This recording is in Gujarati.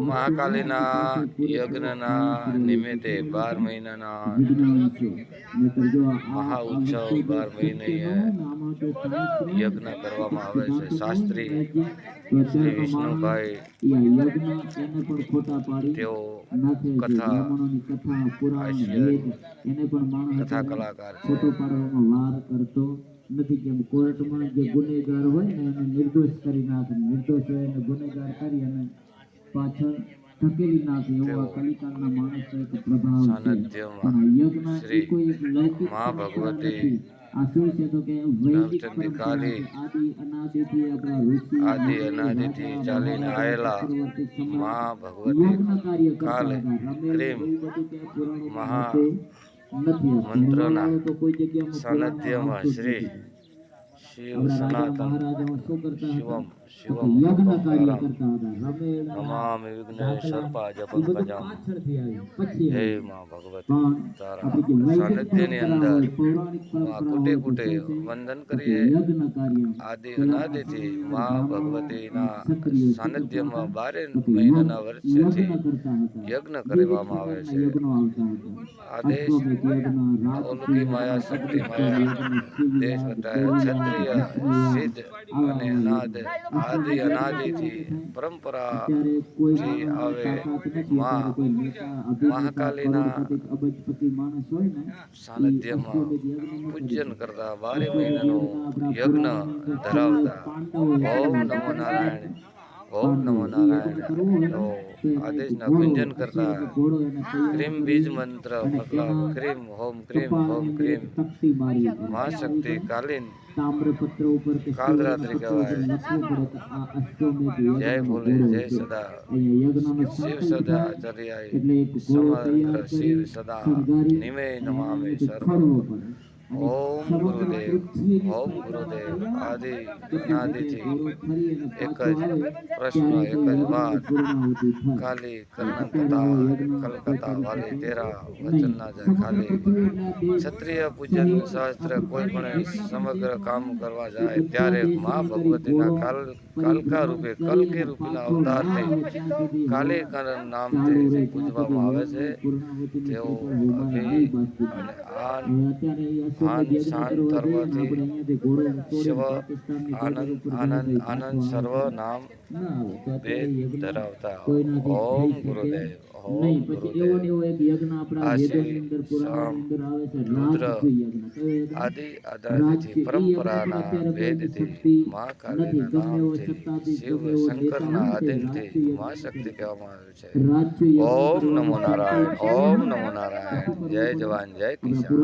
મહાકાલીના યજ્ઞના નિમિત્તે 12 મહિનાના મહા ઉત્સવ 12 મહિને યજ્ઞ કરવામાં આવે છે. શાસ્ત્રી શ્રી વિષ્ણુભાઈ તેઓ કથા કથા કલાકાર છે. નથી કેમ કોર્ટમાં જે ગુનેગાર હોય ને એને નિર્દોષ કરી નાખે, નિર્દોષ હોય એને ગુનેગાર કરી અને પાછળ ધકેલી નાખે એવો કલિકાળના માણસ એક પ્રભાવ છે. પણ યજ્ઞ એ કોઈ એક લૌકિક મા ભગવતી આ શું છે તો કે વૈદિક નવચંડી કાલી આદિ અનાદિથી આપણા ઋષિ આદિ અનાદિથી ચાલીને આવેલા મા ભગવતી કાલ ક્રીમ મહા મંત્રના સાનિધ્યમાં શ્રી શિવ સનાતન શિવમ શિવમ નમામિ વિઘ્નેશ્વર જપમ ભજામ. હે મા ભગવતી તારા સાનિધ્યની અંદર કુટે કુટે વંદન કરીએ. આદિ અનાદિથી મા ભગવતીના સાનિધ્યમાં 12 મહિનાના વર્ષથી યજ્ઞ કરવામાં આવે છે. આદેશ અવલૌકિક માયા શક્તિ માયા દેશ બતાવે ક્ષત્રિય સિદ્ધ અને અનાદ આદિ અનાદિથી પરંપરાથી આવે મહાકાલીના સાનિધ્યમાં પૂજન કરતા 12 મહિનાનો યજ્ઞ ધરાવતા ઓમ નમો નારાયણ ઓમ નમો નારાયણ તો આદેશના ગુંજન કરતા ક્રીમ બીજ મંત્ર મતલબ ક્રીમ હોમ ક્રીમ મા શક્તિ કાલીન કાલરાત્રિ કહેવાય. જય ભોલે જય સદા શિવ સદા આચાર્યાય સમગ્ર શિવ સદા નિમે નમામિ સર્વ. ઓમ ગુરુદેવ આદિ અનાદિથી એક જ પ્રશ્ન એક જ વાત ખાલી કલકત્તા વાલી તેરા વચન ના જાય. ખાલી ક્ષત્રિય પૂજન શાસ્ત્ર કોઈ પણ સમગ્ર કામ કરવા જાય ત્યારે મા ભગવતીના કાલકા રૂપે કલકી રૂપીના અવતારથી કાલિકા નામથી પૂજવામાં આવે છે. તેઓ શાંત કરવાથી શિવ આનંદ સર્વ નામ વેદ ધરાવતા. ઓમ ગુરુદેવ ઓમ ગુરુદેવ. રુદ્ર આદિ આદિથી પરંપરાના ભેદથી મા કાલીના નામથી શિવ શંકરના આધીનથી મા શક્તિ કહેવામાં આવે છે. ઓમ નમો નારાયણ ઓમ નમો નારાયણ. જય જવાન જય કિસાન.